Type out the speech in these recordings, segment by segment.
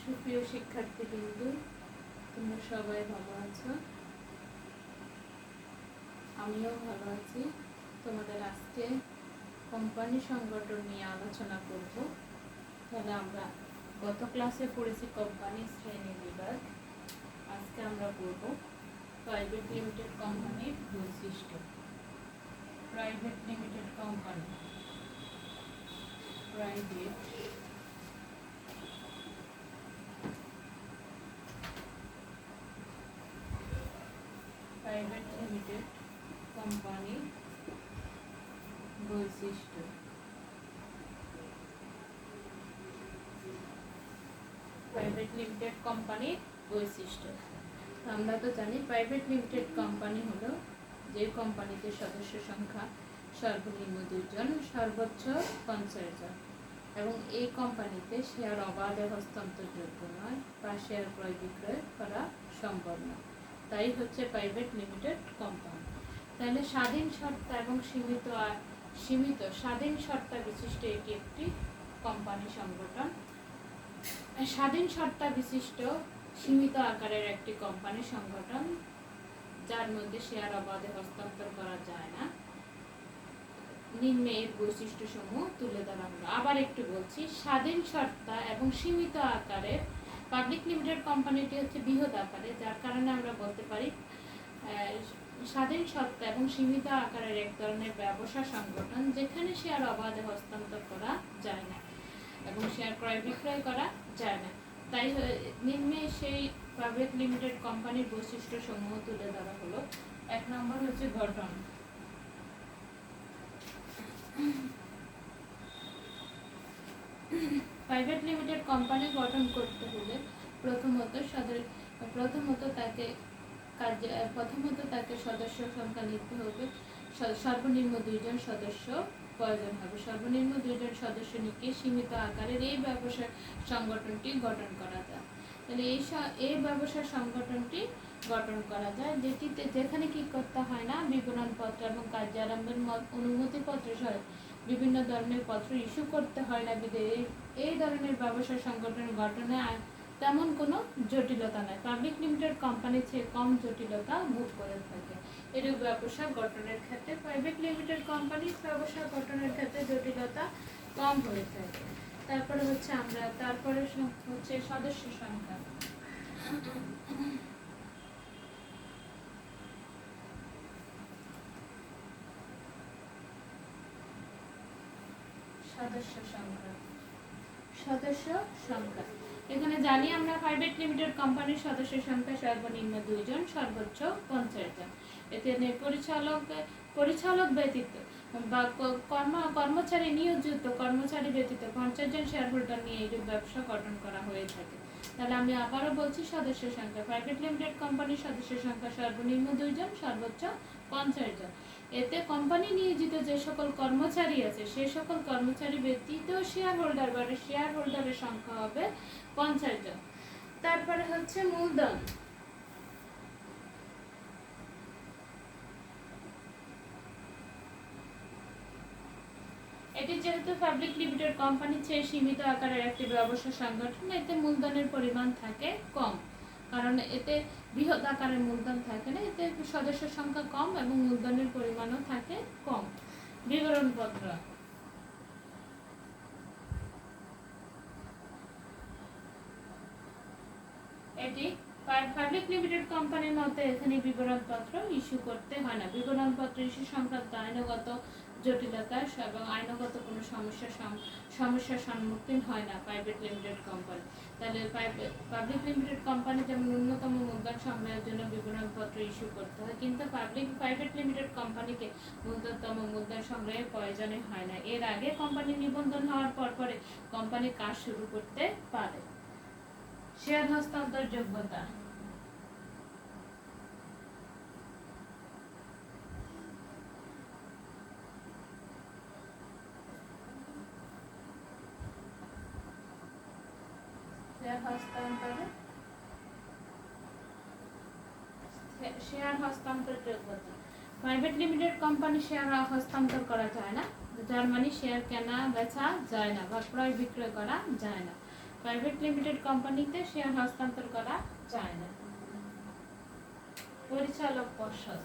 সুপ্রিয় শিক্ষার্থীবৃন্দ, তোমরা সবাই ভালো আছো? আমিও ভালো আছি। তোমাদের আজকে কোম্পানি সংগঠন নিয়ে আলোচনা করব। তাহলে আমরা গত ক্লাসে পড়েছি কোম্পানি শ্রেণী বিভাগ। আজকে আমরা পড়ব প্রাইভেট লিমিটেড কোম্পানির বৈশিষ্ট্য। Private limited company, private limited company বৈশিষ্ট্য। প্রাইভেট লিমিটেড কোম্পানির বৈশিষ্ট্য। আমরা তো জানি প্রাইভেট লিমিটেড কোম্পানি হলো যে কোম্পানিতে সদস্য সংখ্যা সর্বনিম্ন 2 জন, সর্বোচ্চ 50 জন, এবং এই কোম্পানিতে শেয়ার অবাধে হস্তান্তরযোগ্য নয় বা শেয়ার ক্রয় বিক্রয় করা সম্ভব নয়। তাই হচ্ছে প্রাইভেট লিমিটেড কোম্পানি। তাহলে স্বাধীন সত্তা এবং সীমিত স্বাধীন সত্তা বিশিষ্ট এটি একটি কোম্পানি সংগঠন। স্বাধীন সত্তা বিশিষ্ট সীমিত আকারের একটি কোম্পানি সংগঠন যার মধ্যে শেয়ার অবাধে হস্তান্তর করা যায় না। নিম্নে এর বৈশিষ্ট্য সমূহ তুলে ধরা হলো। আবার একটু বলছি, স্বাধীন সত্তা এবং সীমিত আকারের পাবলিক লিমিটেড কোম্পানিটি হচ্ছে বৃহৎ আকারে, যার কারণে আমরা বলতে পারি স্বাধীন সত্তা এবং সীমিত আকারের এক ধরনের ব্যবসা সংগঠন যেখানে শেয়ার অবাধে হস্তান্তর করা যায় না এবং শেয়ার ক্রয় বিক্রয় করা যায় না। তাই নিম্নে সেই প্রাইভেট লিমিটেড কোম্পানির বৈশিষ্ট্য সমূহ তুলে ধরা হলো। 1 নম্বর হচ্ছে গঠন। প্রাইভেট লিমিটেড কোম্পানি গঠন করতে হলে প্রথমত তাকে সদস্য সংখ্যা নিতে হবে। সর্বনিম্ন 2 জন সদস্য প্রয়োজন হবে। সর্বনিম্ন 2 জন সদস্য নিয়ে সীমিত আকারের এই ব্যবসা সংগঠনটি গঠন করা যায়। তাহলে এই ব্যবসা সংগঠনটি গঠন করা যায় যেখানে কি করতে হয় না, বিবরণপত্র এবং কার্য আরম্ভের অনুমতিপত্র সহ বিভিন্ন ধরনের পত্র ইস্যু করতে হয় না। এই ধরনের ব্যবসা সংগঠন গঠনে তেমন কোনো জটিলতা নাই। পাবলিক লিমিটেড কোম্পানি চেয়ে কম জটিলতা ভোগ করে থাকে। এর ব্যবসা গঠনের ক্ষেত্রে প্রাইভেট লিমিটেড কোম্পানির ব্যবসা গঠনের ক্ষেত্রে জটিলতা কম হয়ে থাকে। তারপরে হচ্ছে সদস্য সংখ্যা। সদস্য সংখ্যা এখানে জানি আমরা প্রাইভেট লিমিটেড কোম্পানির সদস্য সংখ্যা সর্বনিম্ন 2 জন, সর্বোচ্চ 50 জন। এতে পরিচালক ব্যতীত বা কর্মচারী নিয়োজিত কর্মচারী ব্যতীত 50 জন শেয়ার হোল্ডার নিয়ে এই ব্যবসা গঠন করা হয়ে থাকে। তাহলে আমি আবারও বলছি, সদস্য সংখ্যা প্রাইভেট লিমিটেড কোম্পানির সদস্য সংখ্যা সর্বনিম্ন 2 জন, সর্বোচ্চ 50 জন। এতে কোম্পানি নিয়োজিত যে সকল কর্মচারী আছে সে সকল কর্মচারী ব্যতীত শেয়ার হোল্ডার বা শেয়ার হোল্ডারের সংখ্যা হবে 50 জন। তারপরে হচ্ছে মূলধন। এটি যেহেতু পাবলিক লিমিটেড কোম্পানি চেয়ে সীমিত আকারের একটি ব্যবসা সংগঠন, এতে মূলধনের পরিমাণ থাকে কম, কারণ এতে বৃহৎ আকারের মূলধন থাকে না। এতে সদস্য সংখ্যা কম এবং মূলধনের পরিমাণও থাকে কম। বিবরণপত্র। এটি পাবলিক লিমিটেড কোম্পানির মধ্যে এখানে বিবরণপত্র ইস্যু করতে হয় না। বিবরণপত্র ইস্যু সংক্রান্ত আইনগত জটিলতা এবং আইনগত কোনো সমস্যার সম্মুখীন হয় না প্রাইভেট লিমিটেড কোম্পানি। তাহলে পাবলিক লিমিটেড কোম্পানি যেমন ন্যূনতম মূলধন সংগ্রহের জন্য বিবরণপত্র ইস্যু করতে হয়, কিন্তু প্রাইভেট লিমিটেড কোম্পানিকে ন্যূনতম মূলধন সংগ্রহের প্রয়োজনে হয় না। এর আগে কোম্পানি নিবন্ধন হওয়ার পরে কোম্পানি কাজ শুরু করতে পারে। শেয়ার হস্তান্তর যোগ্যতা। শেয়ার হস্তান্তর যোগ্যতা। প্রাইভেট লিমিটেড কোম্পানি শেয়ার হস্তান্তর করা যায় না, যার মানে শেয়ার কেনা বেচা যায় না বা ক্রয় বিক্রয় করা যায় না। প্রাইভেট লিমিটেড কোম্পানিতে শেয়ার হস্তান্তর করা যায় না। পরিচালক পর্ষদ,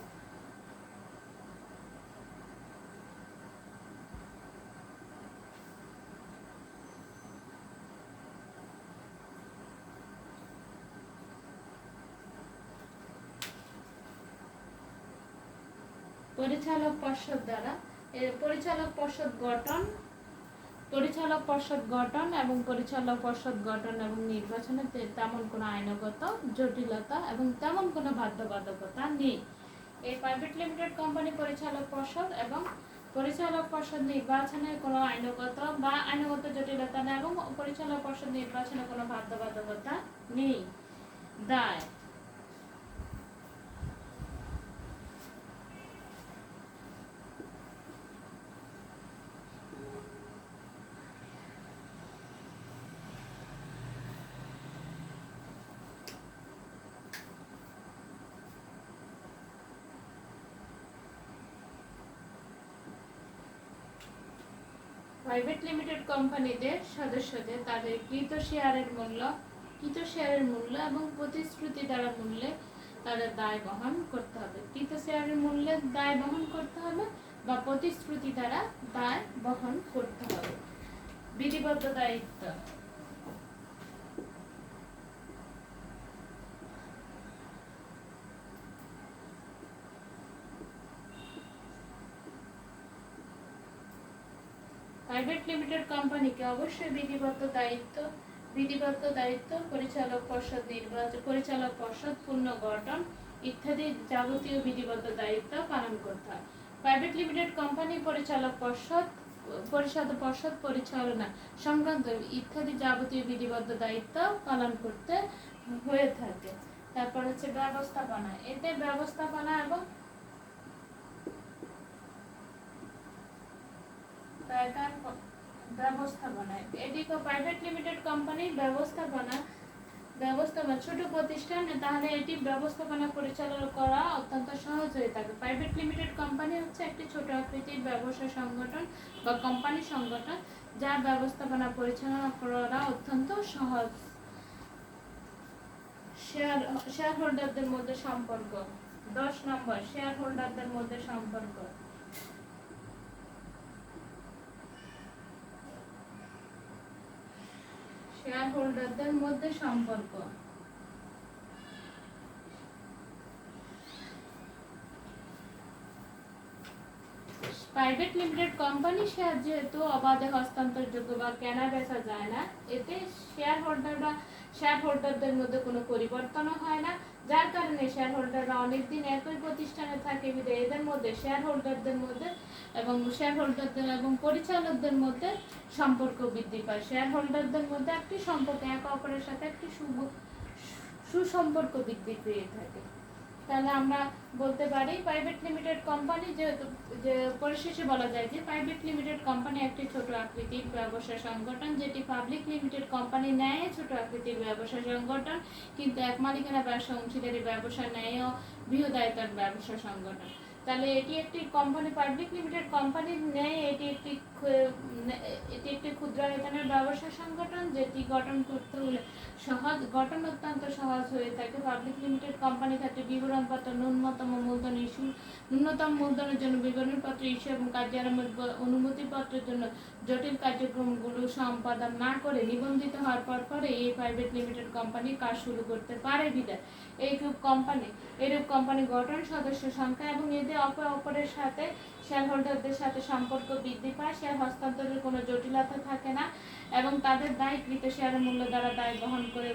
পরিচালক পর্ষদ দ্বারা পরিচালক পর্ষদ গঠন এবং পরিচালক পর্ষদ গঠন এবং নির্বাচনে তেমন কোনো আইনগত জটিলতা এবং তেমন কোনো বাধ্যবাধকতা নেই। এই প্রাইভেট লিমিটেড কোম্পানি পরিচালক পর্ষদ এবং পরিচালক পর্ষদ নির্বাচনে কোনো আইনগত জটিলতা নেই এবং পরিচালক পর্ষদ নির্বাচনে কোনো বাধ্যবাধকতা নেই। দায়, প্রাইভেট লিমিটেড কোম্পানিদের সদস্যদের তাদের কৃত শেয়ারের মূল্য এবং প্রতিশ্রুতি দ্বারা মূল্যে তাদের দায় বহন করতে হবে। কৃত শেয়ারের মূল্যে দায় বহন করতে হবে বা প্রতিশ্রুতি দ্বারা দায় বহন করতে হবে। বিধিবদ্ধ দায়িত্ব, প্রাইভেট লিমিটেড কোম্পানিকে অবশ্যই বিধিবদ্ধ দায়িত্ব পরিচালক পর্ষদ পূর্ণ গঠন ইত্যাদি যাবতীয় বিধিবদ্ধ দায়িত্ব পালন করতে হয়। প্রাইভেট লিমিটেড কোম্পানি পরিচালক পর্ষদ পরিচালনা সংক্রান্ত ইত্যাদি যাবতীয় বিধিবদ্ধ দায়িত্ব পালন করতে হয়ে থাকে। তারপর হচ্ছে ব্যবস্থাপনা, এতে ব্যবস্থাপনা এবং এদিকে প্রাইভেট লিমিটেড কোম্পানির ব্যবস্থাপনা ছোট প্রতিষ্ঠান, তাহলে এটি ব্যবস্থাপনা পরিচালনা করা অত্যন্ত সহজ হয়ে থাকে। প্রাইভেট লিমিটেড কোম্পানি হচ্ছে একটি ছোট আকৃতির ব্যবসা সংগঠন বা কোম্পানি সংগঠন, যা ব্যবস্থাপনা পরিচালনা করা অত্যন্ত সহজ। শেয়ার হোল্ডারদের মধ্যে সম্পর্ক, 10 নম্বর শেয়ার হোল্ডারদের মধ্যে সম্পর্ক। শেয়ার হোল্ডারদের মধ্যে সম্পর্ক, প্রাইভেট লিমিটেড কোম্পানি শেয়ার যেহেতু অবাধে হস্তান্তরযোগ্য বা কেনা বেচা যায় না, এতে শেয়ার হোল্ডারদের মধ্যে কোনো পরিবর্তনও হয় না, যার কারণে শেয়ার হোল্ডাররা অনেকদিন একই প্রতিষ্ঠানে থাকে। এদের মধ্যে শেয়ার হোল্ডারদের এবং পরিচালকদের মধ্যে সম্পর্ক বৃদ্ধি পায়। শেয়ার হোল্ডারদের মধ্যে একটি সম্পর্ক, একে অপরের সাথে একটি সুসম্পর্ক বৃদ্ধি পেয়ে থাকে। তাহলে আমরা বলতে পারি প্রাইভেট লিমিটেড কোম্পানি যে পরিশেষে বলা যায় যে প্রাইভেট লিমিটেড কোম্পানি একটি ছোট আকৃতির ব্যবসা সংগঠন, যেটি পাবলিক লিমিটেড কোম্পানি ন্যায় ছোট আকৃতির ব্যবসা সংগঠন, কিন্তু এক মালিকানা ব্যবসা অংশীদারি ব্যবসা ন্যায় বৃহদায়তন ব্যবসা সংগঠন। তাহলে এটি একটি কোম্পানি, পাবলিক লিমিটেড কোম্পানির ন্যায় এটি একটি ক্ষুদ্র আয়তনের ব্যবসা সংগঠন, যেটি গঠন করতে হলে গঠন অত্যন্ত সহজ হয়ে থাকে। পাবলিক লিমিটেড কোম্পানি থাকতে বিবরণপত্র, ন্যূনতম মূলধনের জন্য বিবরণপত্র ইস্যু এবং কার্যারম্ভের অনুমতিপত্রের জন্য জটিল কার্যক্রমগুলো সম্পাদন না করে নিবন্ধিত হওয়ার পরে এই প্রাইভেট লিমিটেড কোম্পানি কাজ শুরু করতে পারে। বিধায় এইরূপ কোম্পানি গঠন, সদস্য সংখ্যা এবং এদের অপরের সাথে শেয়ার হোল্ডারদের সাথে সম্পর্ক বৃদ্ধি পায়। শেয়ার হস্তান্তরের কোনো জটিলতা থাকে না এবং তাদের দায়কৃত শেয়ারের মূল্য দ্বারা দায় বহন করে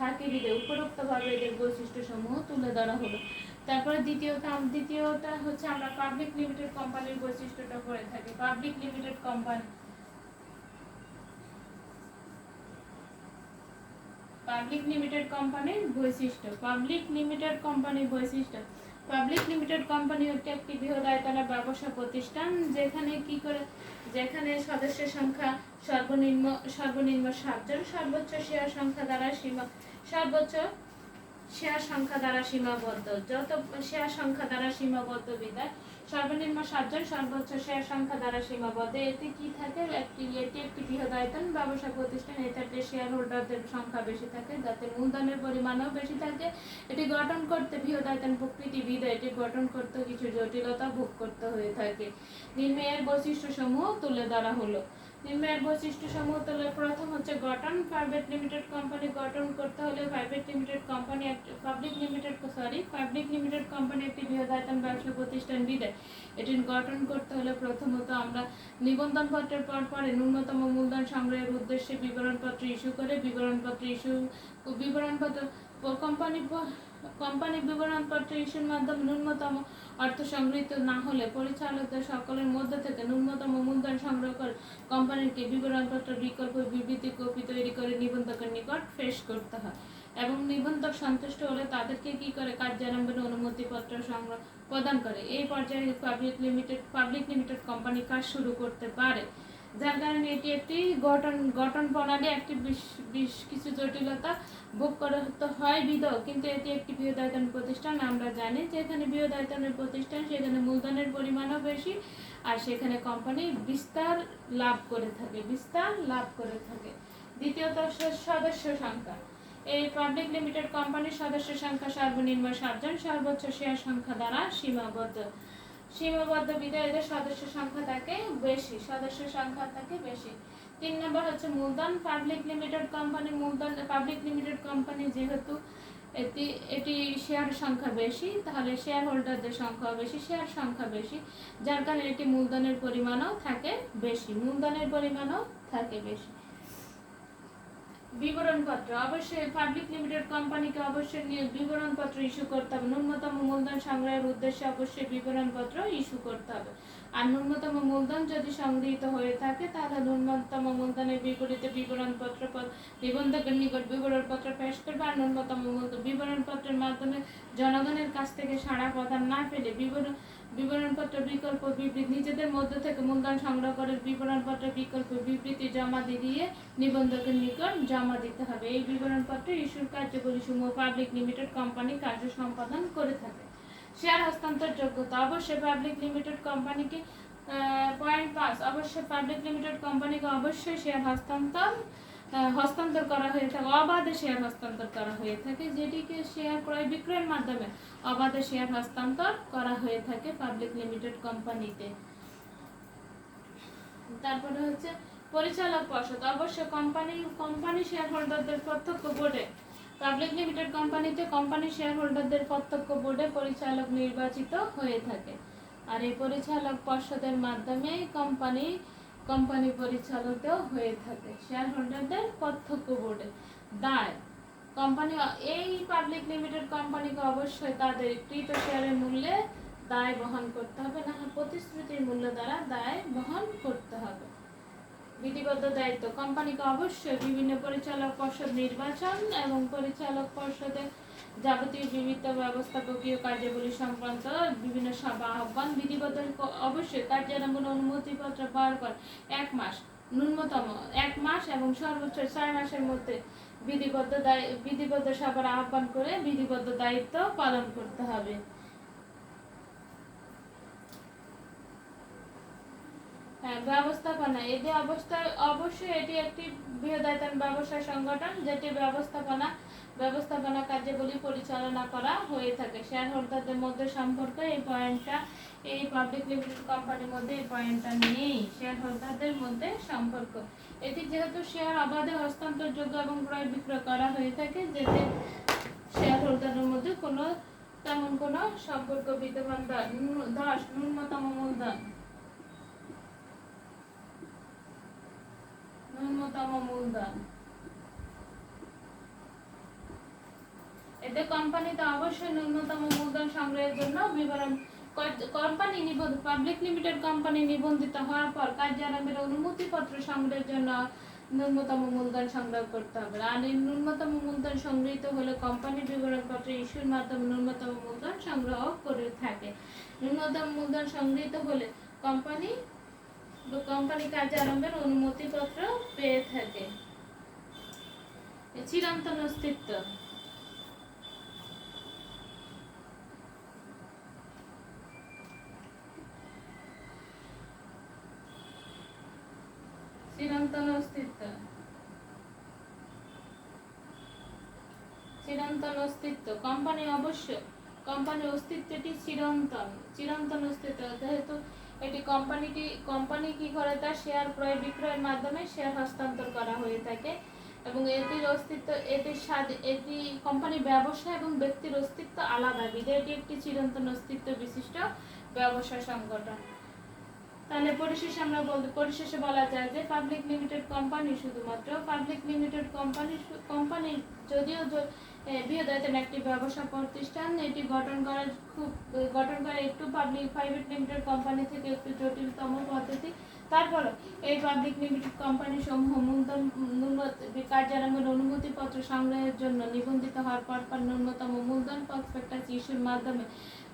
থাকে। বিধায় উপরোক্তভাবে এদের বৈশিষ্ট্য সমূহ তুলে ধরা হলো। তারপরে দ্বিতীয়টা হচ্ছে আমরা পাবলিক লিমিটেড কোম্পানির বৈশিষ্ট্যটা করে থাকি। পাবলিক লিমিটেড কোম্পানির বৈশিষ্ট্য। পাবলিক লিমিটেড কোম্পানি হচ্ছে একটি বৃহৎ আয়তনের ব্যবসা প্রতিষ্ঠান, যেখানে সদস্যের সংখ্যা সর্বনিম্ন 7 জন, সর্বোচ্চ শেয়ার সংখ্যা দ্বারা সীমাবদ্ধ। যত শেয়ার সংখ্যা দ্বারা সীমাবদ্ধ বিধায় সর্বনিম্ন 7 জন, সর্বোচ্চ শেয়ার সংখ্যা দ্বারা সীমাবদ্ধ। এতে কি থাকে, এটি একটি বৃহদায়তন ব্যবসা প্রতিষ্ঠান। এতে শেয়ার হোল্ডারদের সংখ্যা বেশি থাকে, যাতে মূলধনের পরিমাণও বেশি থাকে। এটি গঠন করতে বৃহদায়তন প্রকৃতিবিদ, এটি গঠন করতে কিছু জটিলতা ভোগ করতে হয়ে থাকে। নিম্নে এর বৈশিষ্ট্যসমূহ তুলে ধরা হলো। নিম্নের বৈশিষ্ট্যসমূহ তুলে প্রথম হচ্ছে গঠন। প্রাইভেট লিমিটেড কোম্পানি গঠন করতে হলে পাবলিক লিমিটেড কোম্পানি একটি বৃহদায়তন ব্যবসা প্রতিষ্ঠান বিধায় এটি গঠন করতে হলে প্রথমত আমরা নিবন্ধন পত্রের পরে ন্যূনতম মূলধন সংগ্রহের উদ্দেশ্যে বিবরণপত্র ইস্যু করে কোম্পানি বিবরণপত্র ইস্যুর মাধ্যমে ন্যূনতম অর্থ সংগৃহীত না হলে পরিচালকদের সকলের মধ্যে থেকে ন্যূনতম মূলধন সংগ্রহ করে কোম্পানিকে বিবরণপত্র বিকল্প বিবৃতি কপি তৈরি করে নিবন্ধকের নিকট পেশ করতে হয় এবং নিবন্ধক সন্তুষ্ট হলে তাদেরকে কি করে কার্যারম্ভের অনুমতিপত্র সংগ্রহ প্রদান করে। এই পর্যায়ে পাবলিক লিমিটেড কোম্পানি কাজ শুরু করতে পারে, যার কারণে এটি একটি গঠন প্রণালী একটি বেশ কিছু জটিলতা ভোগ করতে হয় বিধেয়, কিন্তু এটি একটি বৃহদায়তন প্রতিষ্ঠান। আমরা জানি যে এখানে বৃহদায়তনের প্রতিষ্ঠান, সেখানে মূলধনের পরিমাণও বেশি, আর সেখানে কোম্পানি বিস্তার লাভ করে থাকে। দ্বিতীয়ত সদস্য সংখ্যা। এই পাবলিক লিমিটেড কোম্পানির সদস্য সংখ্যা সর্বনিম্ন 7 জন, সর্বোচ্চ শেয়ার সংখ্যা দ্বারা সীমাবদ্ধ বিধায় এদের সদস্য সংখ্যা থাকে বেশি। 3 নম্বর হচ্ছে মূলধন। পাবলিক লিমিটেড কোম্পানি যেহেতু এটি শেয়ার সংখ্যা বেশি, তাহলে শেয়ার হোল্ডারদের সংখ্যা বেশি, যার কারণে এটি মূলধনের পরিমাণও থাকে বেশি। বিবরণপত্র। অবশ্যই পাবলিক লিমিটেড কোম্পানিকে অবশ্যই বিবরণপত্র ইস্যু করতে হবে। ন্যূনতম মূলধন সংগ্রহের উদ্দেশ্যে অবশ্যই বিবরণপত্র ইস্যু করতে হবে। আর ন্যূনতম মূলধন যদি সংগৃহীত হয়ে থাকে, তাহলে ন্যূনতম মূলধনের বিপরীতে বিবরণপত্র নিবন্ধকের নিকট বিবরণপত্র পেশ করবে। আর ন্যূনতম বিবরণপত্রের মাধ্যমে জনগণের কাছ থেকে সাড়া প্রদান না পেলে বিবরণপত্র বিকল্প বিবৃতি নিজেদের মধ্য থেকে মূলধন সংগ্রহ করে বিবরণপত্র বিকল্প বিবৃতি জমা দিয়ে নিবন্ধকের নিকট জমা দিতে হবে। এই বিবরণপত্র ইস্যুর কার্যবলী সমূহ পাবলিক লিমিটেড কোম্পানি কার্য সম্পাদন করে থাকে। শেয়ার হস্তান্তর যোগ্যতা। অবশ্যই পাবলিক লিমিটেড কোম্পানিকে পয়েন্ট 5 অবশ্যই পাবলিক লিমিটেড কোম্পানিকে অবশ্যই শেয়ার হস্তান্তর করা হয়ে থাকে, অবাধে শেয়ার হস্তান্তর করা হয়ে থাকে, যেটিকে শেয়ার ক্রয় বিক্রয়ের মাধ্যমে অবাধে শেয়ার হস্তান্তর করা হয়ে থাকে পাবলিক লিমিটেড কোম্পানিতে। তারপরে হচ্ছে পরিচালক পর্ষদ। অবশ্যই কোম্পানি শেয়ার হোল্ডারদের প্রত্যক্ষ বোর্ডে পাবলিক লিমিটেড কোম্পানিতে কোম্পানি শেয়ার হোল্ডারদের প্রত্যক্ষ বোর্ডে পরিচালক নির্বাচিত হয়ে থাকে। আর এই পরিচালক পর্ষদের মাধ্যমে কোম্পানি পরিচালিত হয়ে থাকে শেয়ার হোল্ডারদের প্রত্যক্ষ বোর্ডে। দায়। কোম্পানি এই পাবলিক লিমিটেড কোম্পানিকে অবশ্যই তাদের কৃত শেয়ারের মূল্যে দায় বহন করতে হবে, না প্রতিশ্রুতির মূল্য দ্বারা দায় বহন করতে হবে। বিধিবদ্ধ দায়িত্ব। কোম্পানিকে অবশ্যই বিভিন্ন পরিচালক পর্ষদ নির্বাচন এবং পরিচালক পর্ষদের যাবতীয় বিভিন্ন ব্যবস্থাপকীয় কার্যাবলী সংক্রান্ত বিভিন্ন সভা আহ্বান বিধিবদ্ধ। অবশ্যই কার্যারম্ভের অনুমতিপত্র পাওয়ার পর 1 মাস, ন্যূনতম 1 মাস এবং সর্বোচ্চ 6 মাসের মধ্যে বিধিবদ্ধ সভার আহ্বান করে বিধিবদ্ধ দায়িত্ব পালন করতে হবে। ব্যবস্থাপনা। এদের অবশ্যই এটি একটি বৃহদায়তন ব্যবসা সংগঠন, যেটি ব্যবস্থাপনা কার্যাবলী পরিচালনা করা হয়ে থাকে। শেয়ার হোল্ডারদের মধ্যে সম্পর্ক, এই পাবলিক লিমিটেড কোম্পানির মধ্যে এই পয়েন্টটা নেই। শেয়ার হোল্ডারদের মধ্যে সম্পর্ক, এটি যেহেতু শেয়ার অবাধে হস্তান্তরযোগ্য এবং ক্রয় বিক্রয় করা হয়ে থাকে, যেতে শেয়ার হোল্ডারের মধ্যে তেমন কোনো সম্পর্ক বিদ্যমান। 10 ন্যূনতম মূলধন। এতে কোম্পানিতে অবশ্যই ন্যূনতম মূলধন সংগ্রহের জন্য পাবলিক লিমিটেড কোম্পানি নিবন্ধিত হওয়ার পর কার্যারম্ভের অনুমতিপত্র সংগ্রহের জন্য ন্যূনতম মূলধন সংগ্রহ করতে হবে। আর এই ন্যূনতম মূলধন সংগৃহীত হলে কোম্পানি বিবরণপত্র ইস্যুর মাধ্যমে ন্যূনতম মূলধন সংগ্রহ করে থাকে। ন্যূনতম মূলধন সংগৃহীত হলে কোম্পানি কার্যারম্ভের অনুমতিপত্র পেয়ে থাকে। চিরন্তন অস্তিত্ব। অস্তিত্ব, চিরন্তন অস্তিত্ব। কোম্পানি অবশ্য কোম্পানির অস্তিত্বটি চিরন্তন অস্তিত্ব, যেহেতু এটি কোম্পানি কি করে, তার শেয়ার ক্রয় বিক্রয়ের মাধ্যমে শেয়ার হস্তান্তর করা হয়ে থাকে এবং এটির অস্তিত্ব এটি কোম্পানির ব্যবসা এবং ব্যক্তির অস্তিত্ব আলাদা, বিধায় এটি একটি চিরন্তন অস্তিত্ব বিশিষ্ট ব্যবসা সংগঠন। তাহলে পরিশেষে বলা যায় যে পাবলিক লিমিটেড কোম্পানি শুধুমাত্র পাবলিক লিমিটেড কোম্পানি যদিও বৃহদায়তন একটি ব্যবসা প্রতিষ্ঠান, এটি গঠন করা একটু প্রাইভেট লিমিটেড কোম্পানি থেকে একটু জটিলতম পদ্ধতি। তারপর এই পাবলিক লিমিটেড কোম্পানি সমূহ কার্যালয়ের অনুমতিপত্র সংগ্রহের জন্য নিবন্ধিত হওয়ার পর ন্যূনতম মূলধন প্রসপেক্টাস ইস্যুর মাধ্যমে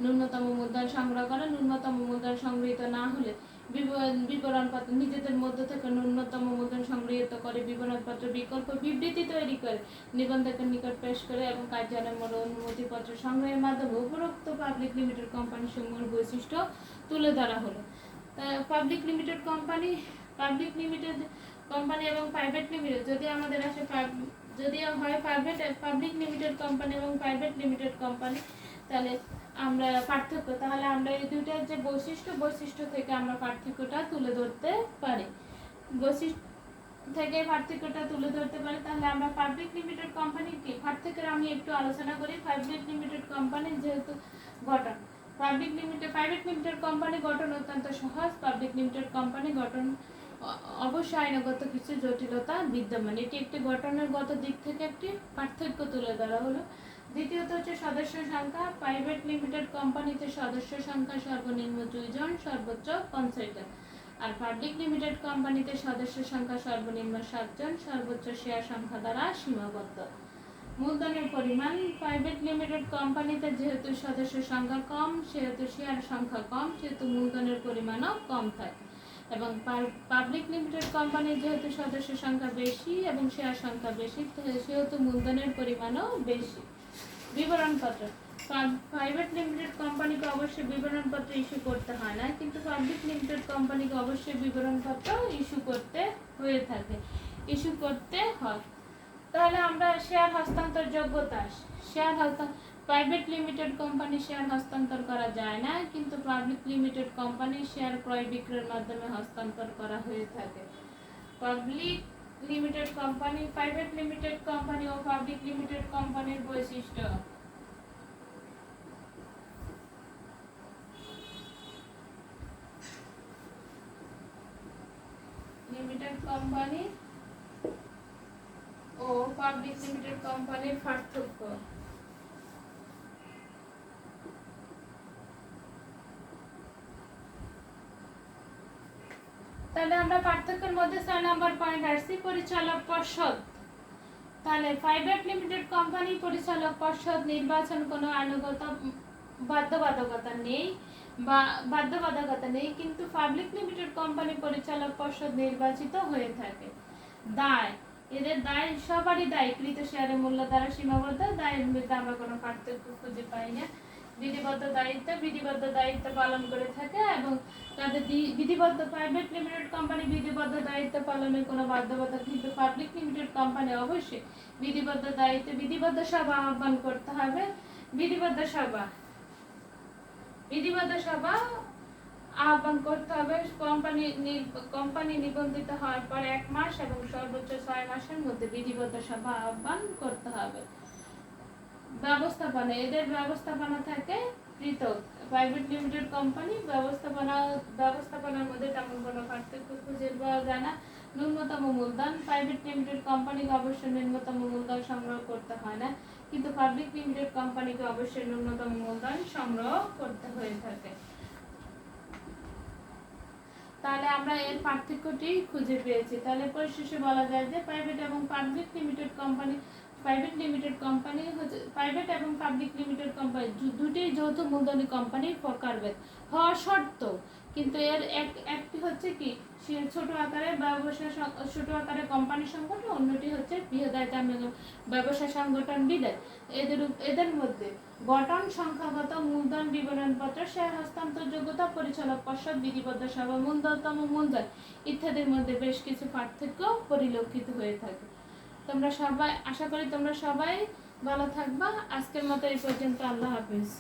ন্যূনতম মূলধন সংগ্রহ করে। ন্যূনতম মূলধন সংগৃহীত না হলে বিবরণপত্র নিজেদের মধ্য থেকে ন্যূনতম মূলধন সংগৃহীত করে বিবরণপত্র বিকল্প বিবৃতি তৈরি করে নিবন্ধকের নিকট পেশ করে এবং কার্যালয়ের অনুমতিপত্র সংগ্রহের মাধ্যমে উপরোক্ত পাবলিক লিমিটেড কোম্পানি সমূহের বৈশিষ্ট্য তুলে ধরা হলো। পাবলিক লিমিটেড কোম্পানি এবং প্রাইভেট লিমিটেড যদি আমাদের আসে, যদি হয় পাবলিক লিমিটেড কোম্পানি এবং প্রাইভেট লিমিটেড কোম্পানি, তাহলে আমরা পার্থক্য, তাহলে আমরা এই দুইটার যে বৈশিষ্ট্য থেকে আমরা পার্থক্যটা তুলে ধরতে পারি। তাহলে আমরা পাবলিক লিমিটেড কোম্পানি কি পার্থক্যের আমি একটু আলোচনা করি। পাবলিক লিমিটেড কোম্পানি যেহেতু গঠন, প্রাইভেট লিমিটেড কোম্পানি গঠন অত্যন্ত সহজ। পাবলিক লিমিটেড কোম্পানি গঠন অবশ্যই আইনগত কিছু জটিলতা বিদ্যমান। এটি একটি গঠনগত দিক থেকে একটি পার্থক্য তুলে ধরা হলো। দ্বিতীয়ত হচ্ছে সদস্য সংখ্যা। প্রাইভেট লিমিটেড কোম্পানিতে সদস্য সংখ্যা সর্বনিম্ন 2 জন, সর্বোচ্চ 50 জন। আর পাবলিক লিমিটেড কোম্পানিতে সদস্য সংখ্যা সর্বনিম্ন 7 জন, সর্বোচ্চ শেয়ার সংখ্যা দ্বারা সীমাবদ্ধ। মূলধনের পরিমাণ। প্রাইভেট লিমিটেড কোম্পানিতে যেহেতু সদস্য সংখ্যা কম, সেহেতু শেয়ার সংখ্যা কম, সেহেতু মূলধনের পরিমাণও কম থাকে। এবং পাবলিক লিমিটেড কোম্পানির যেহেতু সদস্য সংখ্যা বেশি এবং শেয়ার সংখ্যা বেশি, সেহেতু মূলধনের পরিমাণও বেশি। বিবরণপত্র। প্রাইভেট লিমিটেড কোম্পানিকে অবশ্যই বিবরণপত্র ইস্যু করতে হয় না, কিন্তু পাবলিক লিমিটেড কোম্পানিকে অবশ্যই বিবরণপত্র ইস্যু করতে হয়। তাহলে আমরা শেয়ার হস্তান্তর যোগ্যতা। প্রাইভেট লিমিটেড কোম্পানি শেয়ার হস্তান্তর করা যায় না, কিন্তু পাবলিক লিমিটেড কোম্পানি শেয়ার ক্রয় বিক্রয়ের মাধ্যমে হস্তান্তর করা হয়ে থাকে। প্রাইভেট লিমিটেড কোম্পানি ও পাবলিক লিমিটেড কোম্পানির বৈশিষ্ট্য। লিমিটেড কোম্পানি ও পাবলিক লিমিটেড কোম্পানির পার্থক্য। তাহলে আমরা পার্থক্যের মধ্যে 6 নম্বর পয়েন্ট আসছি, পরিচালক পর্ষদ। তাহলে প্রাইভেট লিমিটেড কোম্পানি পরিচালক পর্ষদ নির্বাচন কোনো আইনগত বাধ্যবাধকতা নেই, কিন্তু পাবলিক লিমিটেড কোম্পানি পরিচালক পর্ষদ নির্বাচিত হয়ে থাকে। এদের দায় সবারই দায়কৃত শেয়ারের মূল্য দ্বারা সীমাবদ্ধ। দায়ের মধ্যে আমরা কোনো পার্থক্য খুঁজে পাই না। বিধিবদ্ধ দায়িত্ব পালন করে থাকে এবং তাদের প্রাইভেট লিমিটেড কোম্পানি বিধিবদ্ধ দায়িত্ব পালনের কোনো বাধ্যবাধকতা, কিন্তু পাবলিক লিমিটেড কোম্পানি অবশ্যই বিধিবদ্ধ সভা আহ্বান করতে হবে। বিধিবদ্ধ সভা আহ্বান করতে হবে। কোম্পানি নিবন্ধিত হওয়ার পর 1 মাস এবং সর্বোচ্চ 6 মাসের মধ্যে বিধিবদ্ধ সভা আহ্বান করতে হবে। ব্যবস্থাপনা। এদের ব্যবস্থাপনা থাকে পৃথক। প্রাইভেট লিমিটেড কোম্পানি ব্যবস্থাপনার মধ্যে তেমন কোনো পার্থক্য খুঁজে পাওয়া যায় না। ন্যূনতম মূলধন। প্রাইভেট লিমিটেড কোম্পানিকে অবশ্যই ন্যূনতম মূলধন সংগ্রহ করতে হয় না, কিন্তু পাবলিক লিমিটেড কোম্পানিকে অবশ্যই ন্যূনতম মূলধন সংগ্রহ করতে হয়ে থাকে। তাহলে আমরা এর পার্থক্যটি খুঁজে পেয়েছি। তাহলে পরিশেষে বলা যায় যে প্রাইভেট এবং public limited company private limited company হচ্ছে প্রাইভেট এবং পাবলিক লিমিটেড কোম্পানি দুটোই যৌথ মূলধনী কোম্পানির প্রকারভেদ হওয়া শর্ত, কিন্তু এর একটি হচ্ছে কি ছোট আকারে ব্যবসা ছোট আকারে কোম্পানি সংগঠন, অন্যটি হচ্ছে বৃহদায়তন ব্যবসা সংগঠন বিদায়। এদের মধ্যে গঠন, সংখ্যাগত, মূলধন, বিবরণপত্র, শেয়ার হস্তান্তর যোগ্যতা, পরিচালক পর্ষদ, বিধিবদ্ধ সভা, মূলধনতম মূলধন ইত্যাদির মধ্যে বেশ কিছু পার্থক্য পরিলক্ষিত হয়ে থাকে। তোমরা সবাই, আশা করি তোমরা সবাই ভালো থাকবা। আজকের মতো এই পর্যন্ত। আল্লাহ হাফেজ।